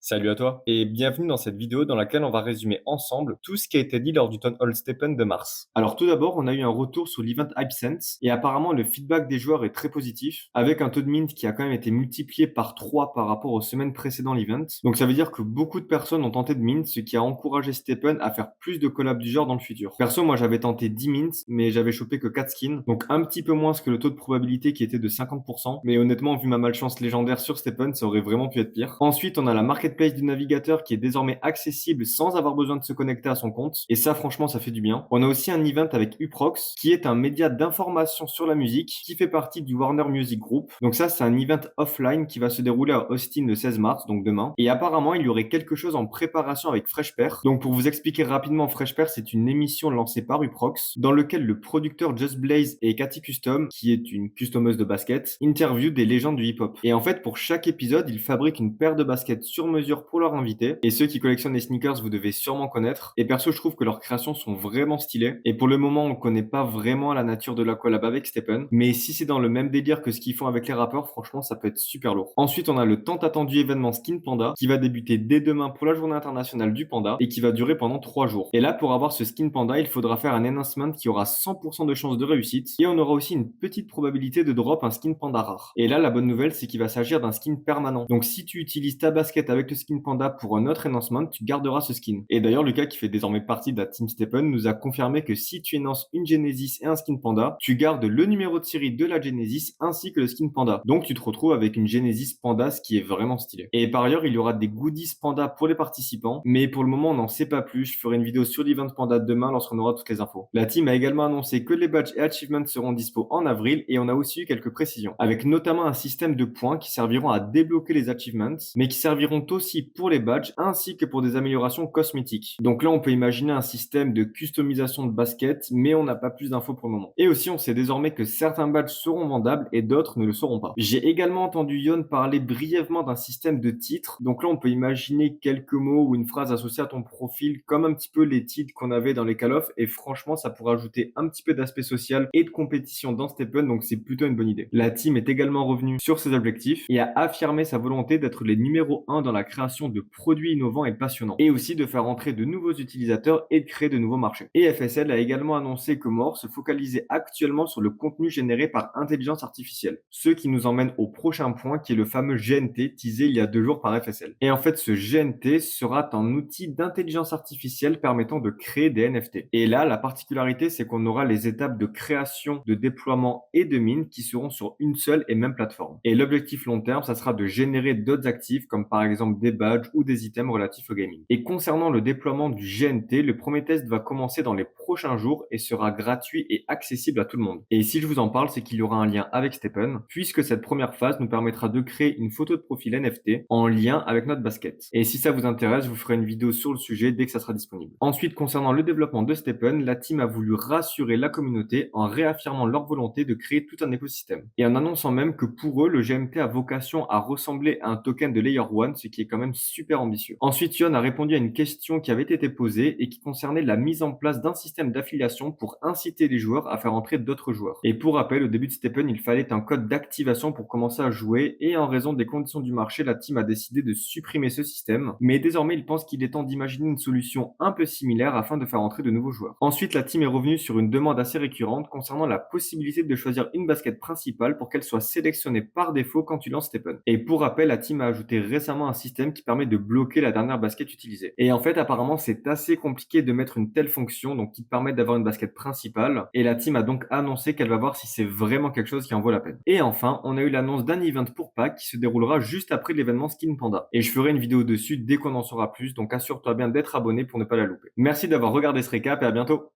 Salut à toi et bienvenue dans cette vidéo dans laquelle on va résumer ensemble tout ce qui a été dit lors du Town Hall Stephen de mars. Alors tout d'abord, on a eu un retour sur l'event HypeSense et apparemment le feedback des joueurs est très positif avec un taux de mint qui a quand même été multiplié par 3 par rapport aux semaines précédant l'event. Donc ça veut dire que beaucoup de personnes ont tenté de mint, ce qui a encouragé Stephen à faire plus de collabs du genre dans le futur. Perso, moi j'avais tenté 10 mints mais j'avais chopé que 4 skins, donc un petit peu moins que le taux de probabilité qui était de 50%, mais honnêtement vu ma malchance légendaire sur Stephen, ça aurait vraiment pu être pire. Ensuite, on a la marketplace du navigateur qui est désormais accessible sans avoir besoin de se connecter à son compte. Et ça, franchement, ça fait du bien. On a aussi un event avec Uprox, qui est un média d'information sur la musique, qui fait partie du Warner Music Group. Donc ça, c'est un event offline qui va se dérouler à Austin le 16 mars, donc demain. Et apparemment, il y aurait quelque chose en préparation avec FreshPair. Donc pour vous expliquer rapidement, FreshPair, c'est une émission lancée par Uprox, dans lequel le producteur Just Blaze et Cathy Custom, qui est une customeuse de basket, interviewent des légendes du hip-hop. Et en fait, pour chaque épisode, ils fabriquent une paire de baskets sur mesure pour leurs invités. Et ceux qui collectionnent les sneakers, vous devez sûrement connaître. Et perso, je trouve que leurs créations sont vraiment stylées. Et pour le moment, on connaît pas vraiment la nature de la collab avec Stephen. Mais si c'est dans le même délire que ce qu'ils font avec les rappeurs, franchement, ça peut être super lourd. Ensuite, on a le tant attendu événement Skin Panda qui va débuter dès demain pour la journée internationale du panda et qui va durer pendant 3 jours. Et là, pour avoir ce Skin Panda, il faudra faire un announcement qui aura 100% de chances de réussite. Et on aura aussi une petite probabilité de drop un Skin Panda rare. Et là, la bonne nouvelle, c'est qu'il va s'agir d'un skin permanent. Donc si tu utilises ta basket avec le Skin Panda pour un autre announcement, tu garderas ce skin. Et d'ailleurs, Lucas, qui fait désormais partie de la Team Stephen, nous a confirmé que si tu énonces une Genesis et un Skin Panda, tu gardes le numéro de série de la Genesis ainsi que le Skin Panda. Donc tu te retrouves avec une Genesis Panda, ce qui est vraiment stylé. Et par ailleurs, il y aura des goodies Panda pour les participants, mais pour le moment, on n'en sait pas plus. Je ferai une vidéo sur l'event Panda demain lorsqu'on aura toutes les infos. La team a également annoncé que les badges et achievements seront dispo en avril et on a aussi eu quelques précisions, avec notamment un système de points qui serviront à débloquer les achievements, mais qui serviront aussi pour les badges ainsi que pour des améliorations cosmétiques. Donc là, on peut imaginer un système de customisation de basket, mais on n'a pas plus d'infos pour le moment. Et aussi, on sait désormais que certains badges seront vendables et d'autres ne le seront pas. J'ai également entendu Yon parler brièvement d'un système de titres. Donc là, on peut imaginer quelques mots ou une phrase associée à ton profil, comme un petit peu les titres qu'on avait dans les Call of. Et franchement, ça pourrait ajouter un petit peu d'aspect social et de compétition dans Stephen, donc c'est plutôt une bonne idée. La team est également revenue sur ses objectifs et a affirmé sa volonté d'être les numéros 1 dans la création de produits innovants et passionnants, et aussi de faire entrer de nouveaux utilisateurs et de créer de nouveaux marchés. Et FSL a également annoncé que More se focalisait actuellement sur le contenu généré par intelligence artificielle, ce qui nous emmène au prochain point qui est le fameux GNT teasé il y a 2 jours par FSL. Et en fait, ce GNT sera un outil d'intelligence artificielle permettant de créer des NFT. Et là, la particularité, c'est qu'on aura les étapes de création, de déploiement et de mine qui seront sur une seule et même plateforme. Et l'objectif long terme, ça sera de générer d'autres actifs comme par exemple des badges ou des items relatifs au gaming. Et concernant le déploiement du GNT, le premier test va commencer dans les prochains jours et sera gratuit et accessible à tout le monde. Et si je vous en parle, c'est qu'il y aura un lien avec Stephen, puisque cette première phase nous permettra de créer une photo de profil NFT en lien avec notre basket. Et si ça vous intéresse, je vous ferai une vidéo sur le sujet dès que ça sera disponible. Ensuite, concernant le développement de Stephen, la team a voulu rassurer la communauté en réaffirmant leur volonté de créer tout un écosystème. Et en annonçant même que pour eux, le GMT a vocation à ressembler à un token de Layer 1, ce qui est quand même super ambitieux. Ensuite, Yon a répondu à une question qui avait été posée et qui concernait la mise en place d'un système d'affiliation pour inciter les joueurs à faire entrer d'autres joueurs. Et pour rappel, au début de Stephen, il fallait un code d'activation pour commencer à jouer et en raison des conditions du marché, la team a décidé de supprimer ce système. Mais désormais, il pense qu'il est temps d'imaginer une solution un peu similaire afin de faire entrer de nouveaux joueurs. Ensuite, la team est revenue sur une demande assez récurrente concernant la possibilité de choisir une basket principale pour qu'elle soit sélectionnée par défaut quand tu lances Stephen. Et pour rappel, la team a ajouté récemment un système qui permet de bloquer la dernière basket utilisée. Et en fait, apparemment, c'est assez compliqué de mettre une telle fonction, donc qui te permet d'avoir une basket principale. Et la team a donc annoncé qu'elle va voir si c'est vraiment quelque chose qui en vaut la peine. Et enfin, on a eu l'annonce d'un event pour Pâques qui se déroulera juste après l'événement Skin Panda. Et je ferai une vidéo dessus dès qu'on en saura plus, donc assure-toi bien d'être abonné pour ne pas la louper. Merci d'avoir regardé ce récap et à bientôt.